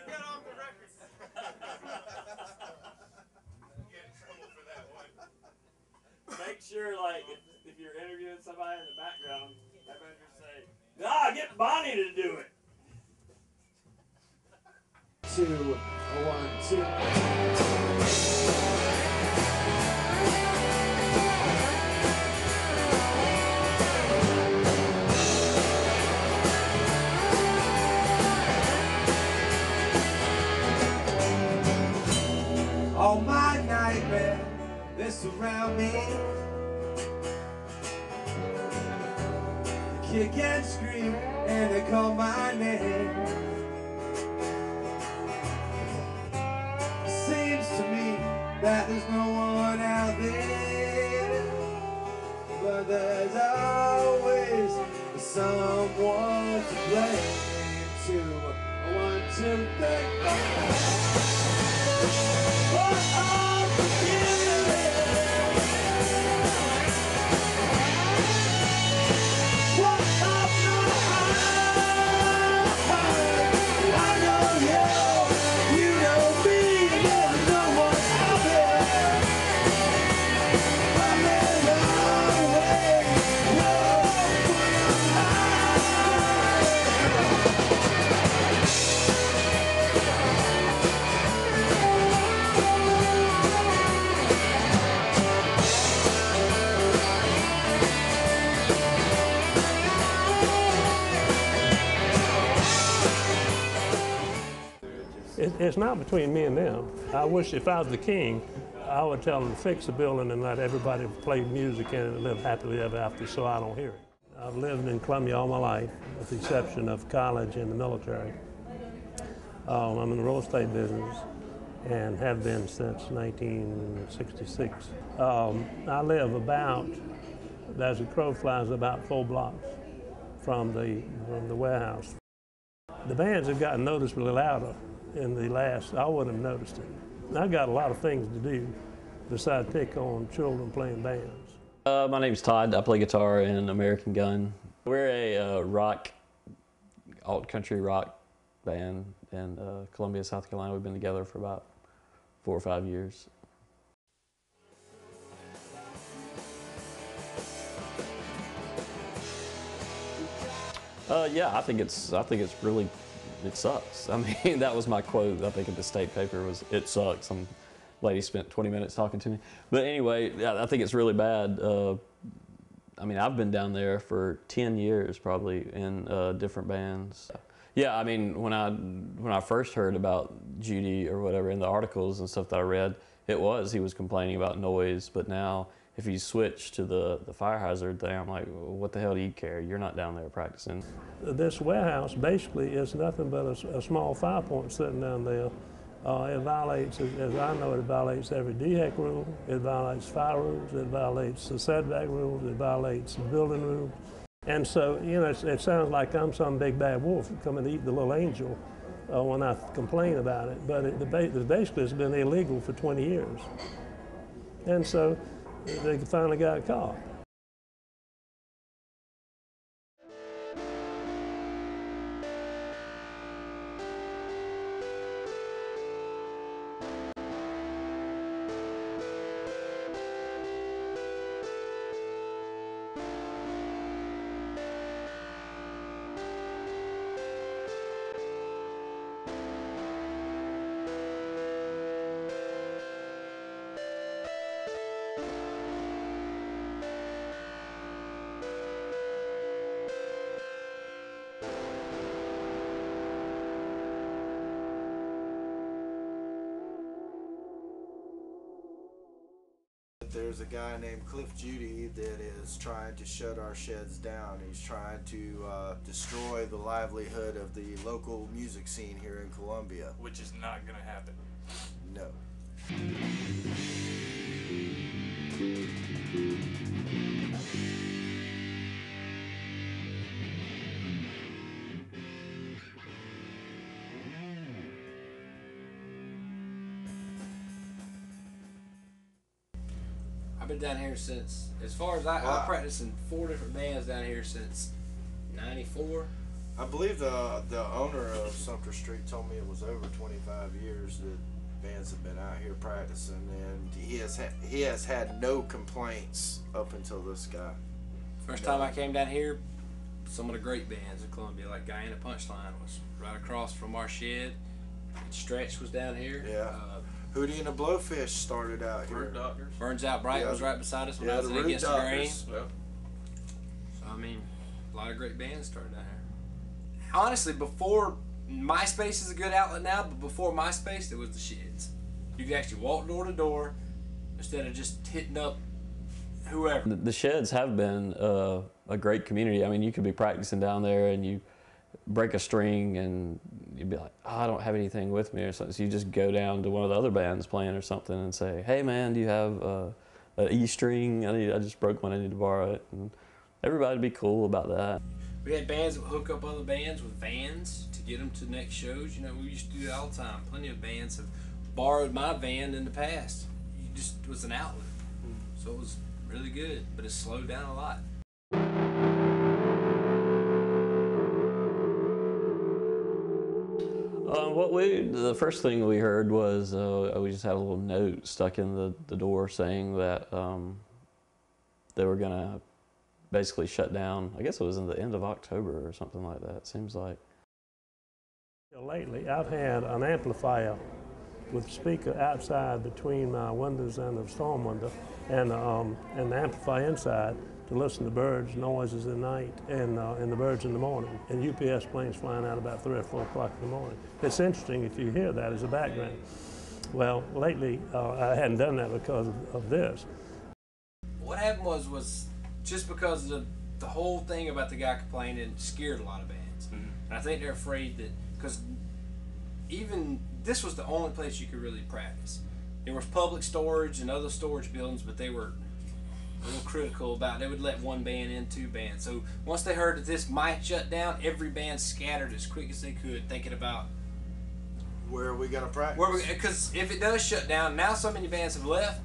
that off the record. Get in trouble for that one. Make sure, like, if you're interviewing somebody in the background, everybody just say, "Ah, get Bonnie to do it." 2, 1, 2. All my nightmares, they surround me. They kick and scream, and they call my name. It seems to me that there's no one out there, but there's always someone to blame. 2, 1, 2, 3, It's not between me and them. I wish if I was the king, I would tell them to fix the building and let everybody play music in it and live happily ever after, so I don't hear it. I've lived in Columbia all my life, with the exception of college and the military. I'm in the real estate business and have been since 1966. I live about, as a crow flies, about 4 blocks from the warehouse. The bands have gotten noticeably louder in the last, I wouldn't have noticed it. I've got a lot of things to do besides pick on children playing bands. My name's Todd. I play guitar in American Gun. We're a rock, alt-country rock band in Columbia, South Carolina. We've been together for about 4 or 5 years. Yeah, I think it's really, it sucks. I mean, that was my quote, I think, in the state paper was, "It sucks." Some lady spent 20 minutes talking to me. But anyway, yeah, I think it's really bad. I mean, I've been down there for 10 years probably in different bands. Yeah, I mean, when I first heard about Judy or whatever in the articles and stuff that I read, he was complaining about noise, but now if you switch to the fire hazard thing, I'm like, well, what the hell do you care? You're not down there practicing. This warehouse basically is nothing but a small 5-point sitting down there. It violates, as I know it violates every DHEC rule, it violates fire rules, it violates the setback rules, it violates the building rules. And so, you know, it sounds like I'm some big bad wolf coming to eat the little angel when I complain about it, but basically it's been illegal for 20 years. And so they finally got caught. There's a guy named Cliff Judy that is trying to shut our sheds down. He's trying to destroy the livelihood of the local music scene here in Columbia. Which is not going to happen. No. I've been down here since, as far as I practiced in 4 different bands down here since '94. I believe the owner of Sumter Street told me it was over 25 years that bands have been out here practicing, and he has had no complaints up until this guy. First time I came down here, some of the great bands in Columbia, like Guyana Punchline, was right across from our shed. Stretch was down here. Yeah. Hootie and the Blowfish started out here. Doctors. Burns Out Bright was right beside us when I was the in Root Against the Grain. Doctors. Yep. So, I mean, a lot of great bands started down here. Honestly, before MySpace is a good outlet now, but before MySpace, there was the Sheds. You could actually walk door to door instead of just hitting up whoever. The Sheds have been a great community. I mean, you could be practicing down there and you break a string and you'd be like, oh, I don't have anything with me or something. So you just go down to one of the other bands playing or something and say, hey man, do you have an E string? I just broke one, I need to borrow it. And everybody would be cool about that. We had bands that would hook up other bands with vans to get them to next shows. You know, we used to do that all the time. Plenty of bands have borrowed my van in the past. It was an outlet. So it was really good, but it slowed down a lot. The first thing we heard was we just had a little note stuck in the door saying that they were gonna basically shut down. I guess it was in the end of October or something like that, it seems like. Lately, I've had an amplifier with a speaker outside between my windows and the storm window, and the amplifier inside to listen to birds noises at night and the birds in the morning, and UPS planes flying out about 3 or 4 o'clock in the morning. It's interesting if you hear that as a background. Well, lately I hadn't done that because of this. What happened was just because of the whole thing about the guy complaining scared a lot of bands. And I think they're afraid that, because even this was the only place you could really practice. There was public storage and other storage buildings, but they were a little critical about, they would let one band in, 2 bands. So once they heard that this might shut down, every band scattered as quick as they could, thinking about Where are we gonna practice? because if it does shut down, now so many bands have left,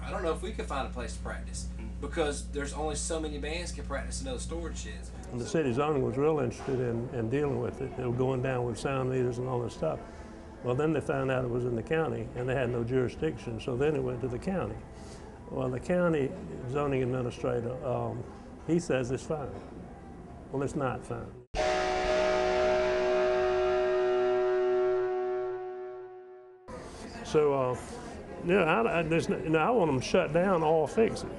I don't know if we could find a place to practice, because there's only so many bands can practice in those storage sheds. And the city zoning was real interested in dealing with it. They were going down with sound meters and all this stuff. Well, then they found out it was in the county and they had no jurisdiction, so then it went to the county. Well, the county zoning administrator, he says it's fine. Well, it's not fine. So, I want them shut down or fix it.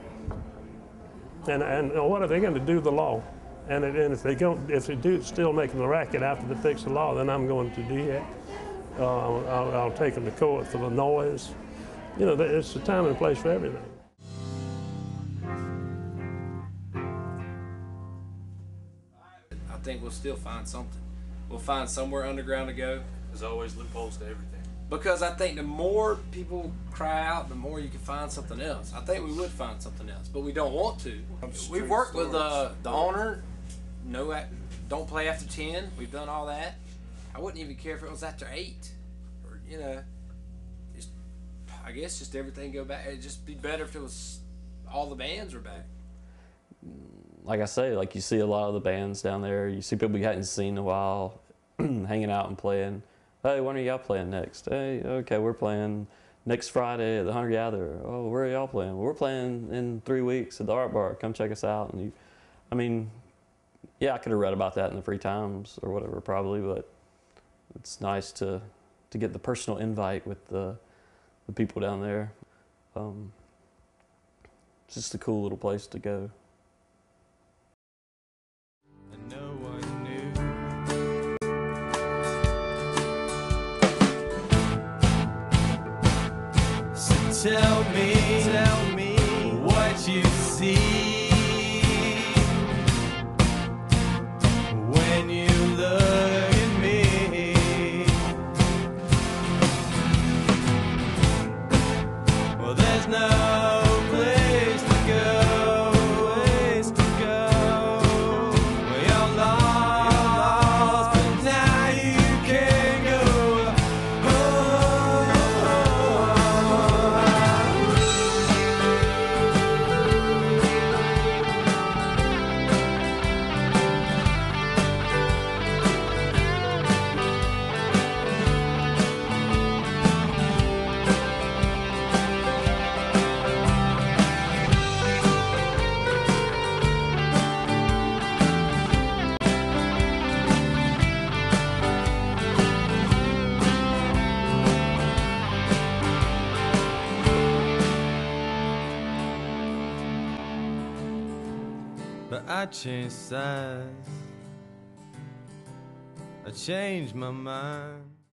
And what are they going to do the law? And if they do still making the racket after they fix the law, then I'm going to do that. I'll take them to court for the noise. You know, it's a time and a place for everything. I think we'll still find something. We'll find somewhere underground to go. There's always loopholes to everything. Because I think the more people cry out, the more you can find something else. I think we would find something else, but we don't want to. We've worked with the owner. Don't play after 10. We've done all that. I wouldn't even care if it was after 8. Or, you know, I guess just everything go back. It'd just be better if it was all the bands were back. Like I say, like you see a lot of the bands down there. You see people you hadn't seen in a while hanging out and playing. Hey, when are y'all playing next? Hey, okay, we're playing next Friday at the Hunter Gatherer. Oh, where are y'all playing? Well, we're playing in 3 weeks at the Art Bar. Come check us out. And I mean, yeah, I could have read about that in the free times or whatever, probably, but it's nice to get the personal invite with the people down there. It's just a cool little place to go. And no one knew. So tell me what you see when you look at me. Well, there's no place to go. Well, you're lost, but now you can go home. but I changed sides. I changed my mind.